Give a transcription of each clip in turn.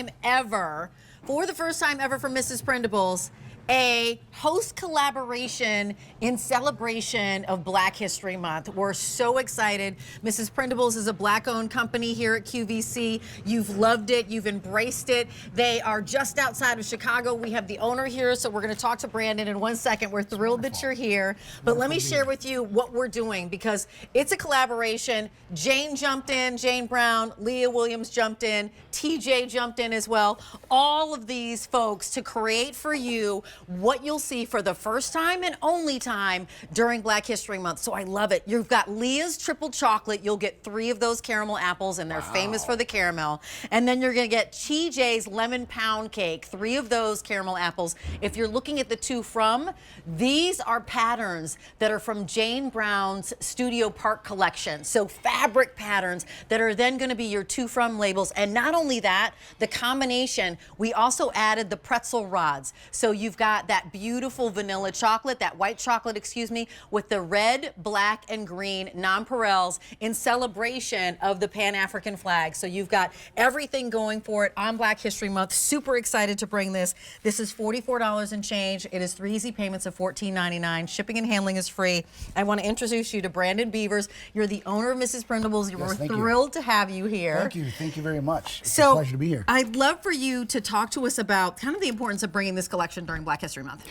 time ever, for Mrs. Prindables, a host collaboration in celebration of Black History Month. We're so excited. Mrs. Prindables is a Black-owned company here at QVC. You've loved it. You've embraced it. They are just outside of Chicago. We have the owner here, so we're going to talk to Brandon in 1 second. We're thrilled that you're here. But let me share with you what we're doing, because it's a collaboration. Jane jumped in, Jane Brown, Leah Williams jumped in, TJ jumped in as well. All of these folks to create for you what you'll see for the first time and only time during Black History Month. So I love it. You've got Leah's triple chocolate. You'll get 3 of those caramel apples, and they're famous for the caramel. And then you're going to get TJ's lemon pound cake, 3 of those caramel apples. If you're looking at the to from, these are patterns that are from Jane Brown's Studio Park collection. So fabric patterns that are then going to be your to from labels. And not only that, the combination, we also added the pretzel rods. So you've got that beautiful vanilla chocolate, that white chocolate, excuse me, with the red, black, and green nonpareils in celebration of the Pan-African flag. So you've got everything going for it on Black History Month. Super excited to bring this. This is $44 and change. It is 3 easy payments of $14.99. Shipping and handling is free. I want to introduce you to Brandon Beavers. You're the owner of Mrs. Prindables. We're thrilled to have you here. Thank you. Thank you very much. It's a pleasure to be here. I'd love for you to talk to us about kind of the importance of bringing this collection during Black History Month.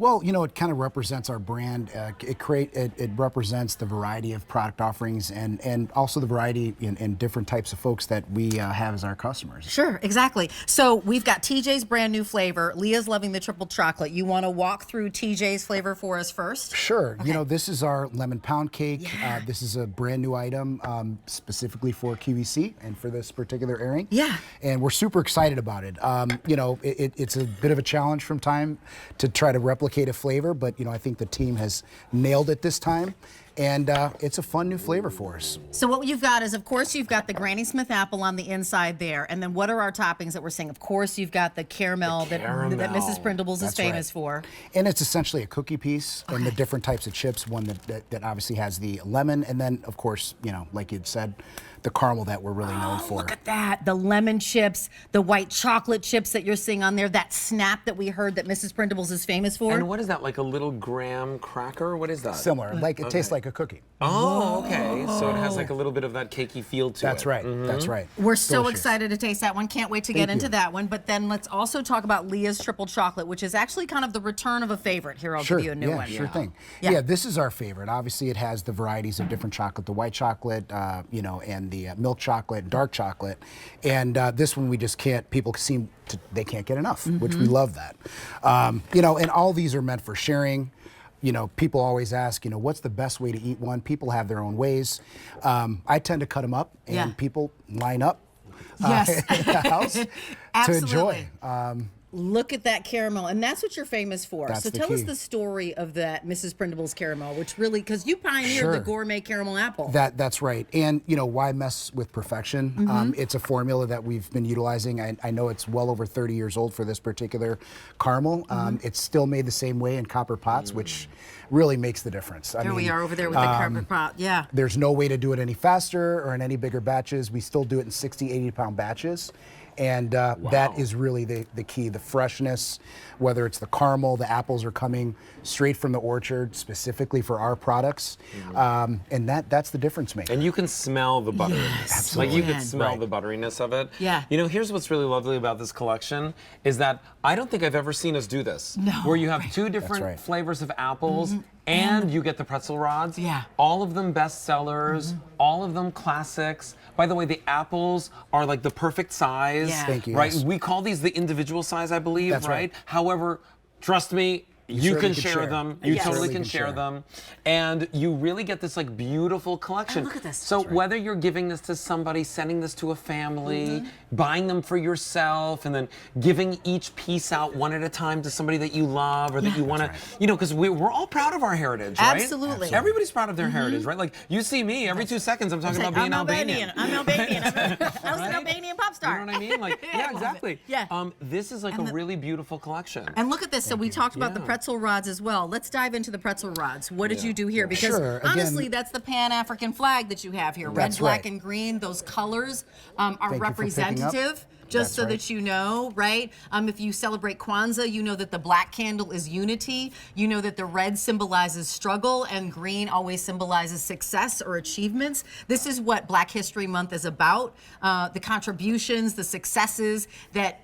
Well, you know, it kind of represents our brand. It represents the variety of product offerings and also the variety in different types of folks that we have as our customers. Sure, exactly. So we've got TJ's brand new flavor. Leah's loving the triple chocolate. You want to walk through TJ's flavor for us first? Sure. Okay. You know, this is our lemon pound cake. Yeah. This is a brand new item specifically for QVC and for this particular airing. Yeah. And we're super excited about it. You know, it's a bit of a challenge from time to try to replicate a flavor, but you know, I think the team has nailed it this time, and it's a fun new flavor for us. So what you've got is, of course, you've got the Granny Smith apple on the inside there, and then what are our toppings that we're seeing? Of course, you've got the caramel, that Mrs. Prindables is famous for. And it's essentially a cookie piece, and the different types of chips, one that obviously has the lemon, and then, of course, you know, like you'd said, the caramel that we're really known for. Look at that. The lemon chips, the white chocolate chips that you're seeing on there, that snap that we heard that Mrs. Prindables is famous for. And what is that, like a little graham cracker? What is that? Similar. Like it tastes like a cookie. Oh, okay. So it has like a little bit of that cakey feel to it. That's right. That's right. We're so excited to taste that one. Can't wait to get into that one. But then let's also talk about Leah's triple chocolate, which is actually kind of the return of a favorite. Here, I'll give you a new one. Sure thing. Yeah, this is our favorite. Obviously, it has the varieties of different chocolate, the white chocolate, you know, and the milk chocolate, dark chocolate, and this one we just can't. People seem to they can't get enough, which we love that. You know, and all these are meant for sharing. You know, people always ask, you know, what's the best way to eat one? People have their own ways. I tend to cut them up, and people line up in the house to enjoy. Look at that caramel, and that's what you're famous for. That's so tell us the story of that Mrs. Prindables caramel, which really, because you pioneered the gourmet caramel apple. That's right. And you know, why mess with perfection? It's a formula that we've been utilizing. I know it's well over 30 years old for this particular caramel. It's still made the same way in copper pots, which really makes the difference. Here we are over there with the copper pot. Yeah. There's no way to do it any faster or in any bigger batches. We still do it in 60, 80-pound batches. And that is really the key, the freshness, whether it's the caramel, the apples are coming straight from the orchard specifically for our products. And that's the difference maker. And you can smell the butteriness. Yes, absolutely. Like you can smell the butteriness of it. Yeah. You know, here's what's really lovely about this collection is that I don't think I've ever seen us do this. No. Where you have 2 different flavors of apples and you get the pretzel rods. Yeah. All of them bestsellers, all of them classics. By the way, the apples are like the perfect size. Yeah. Thank you. Right? Yes. We call these the individual size, I believe, That's right? However, trust me, you can share share them. You Yes. totally can share them. And you really get this like beautiful collection. And look at this. So whether you're giving this to somebody, sending this to a family, buying them for yourself, and then giving each piece out one at a time to somebody that you love or that you want to, you know, because we're all proud of our heritage, right? Absolutely. Everybody's proud of their heritage, right? Like you see me every 2 seconds, I'm talking about being Albanian. I'm Albanian. I was an Albanian pop star. You know what I mean? Like, yeah, exactly. Yeah. This is like a really beautiful collection. And look at this. So we talked about the pretzel rods as well. Let's dive into the pretzel rods. What did you do here? Because honestly, that's the Pan-African flag that you have here. Red, black, and green. Those colors are representative just so right. that you know, right? If you celebrate Kwanzaa, you know that the black candle is unity. You know that the red symbolizes struggle and green always symbolizes success or achievements. This is what Black History Month is about. The contributions, the successes that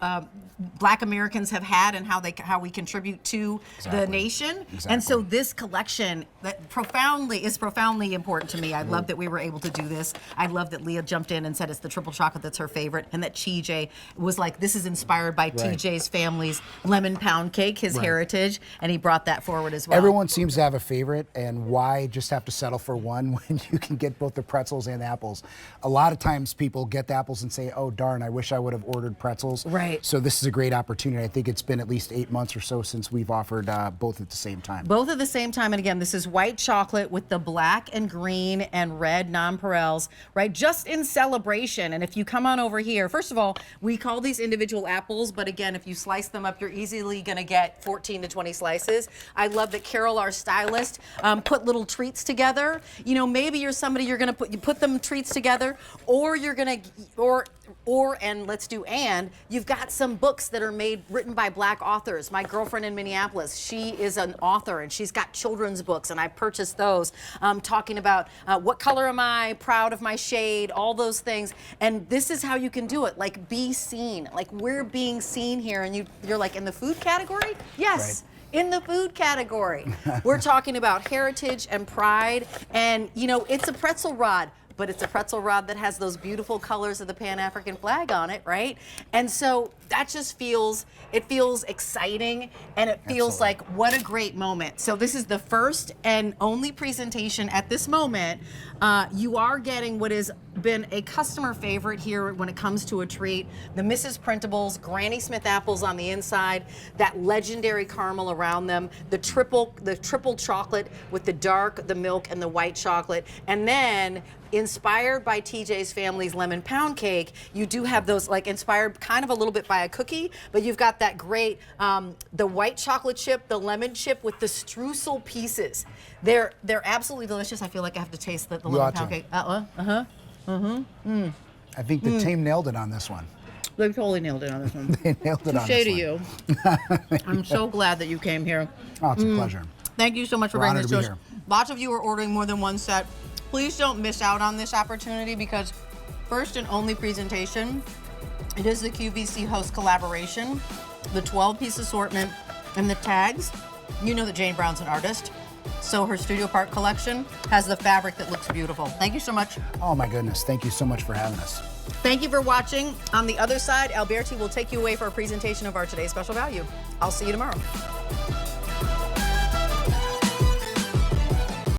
Black Americans have had and how we contribute to the nation. And so this collection that is profoundly important to me. I love that we were able to do this. I love that Leah jumped in and said it's the triple chocolate that's her favorite, and that TJ was like, this is inspired by TJ's family's lemon pound cake, his heritage, and he brought that forward as well. Everyone seems to have a favorite, and why just have to settle for one when you can get both the pretzels and the apples? A lot of times people get the apples and say, oh darn, I wish I would have ordered pretzels. Right. So this is a great opportunity. I think it's been at least 8 months or so since we've offered both at the same time. Both at the same time, and again, this is white chocolate with the black and green and red nonpareils, right? Just in celebration. And if you come on over here, first of all, we call these individual apples, but again, if you slice them up, you're easily gonna get 14 to 20 slices. I love that Carol, our stylist, put little treats together. You know, maybe you're somebody, you're gonna put them treats together, or you're gonna, you've got some books that are written by Black authors. My girlfriend in Minneapolis, she is an author and she's got children's books, and I purchased those, talking about what color am I, proud of my shade, all those things. And this is how you can do it, like be seen. Like we're being seen here, and you're like, in the food category? Yes. Right. In the food category. We're talking about heritage and pride, and you know, it's a pretzel rod, but it's a pretzel rod that has those beautiful colors of the Pan-African flag on it, right? And so that just feels exciting, and it feels like, what a great moment. So this is the first and only presentation at this moment. You are getting what has been a customer favorite here when it comes to a treat, the Mrs. Prindables Granny Smith apples on the inside, that legendary caramel around them, the triple chocolate with the dark, the milk, and the white chocolate, and then inspired by TJ's family's lemon pound cake, you do have those, like, inspired kind of a little bit by a cookie, but you've got that great, the white chocolate chip, the lemon chip with the streusel pieces. They're absolutely delicious. I feel like I have to taste the lemon pound cake. I think the team nailed it on this one. They totally nailed it on this one. They nailed it on this one. Touche to you. I'm so glad that you came here. Oh, it's a pleasure. Thank you so much for We're bringing this to us. honored to be Lots of you are ordering more than one set. Please don't miss out on this opportunity, because first and only presentation, it is the QVC host collaboration, the 12-piece assortment, and the tags. You know that Jane Brown's an artist, so her Studio Park collection has the fabric that looks beautiful. Thank you so much. Oh my goodness, thank you so much for having us. Thank you for watching. On the other side, Alberti will take you away for a presentation of our today's special value. I'll see you tomorrow.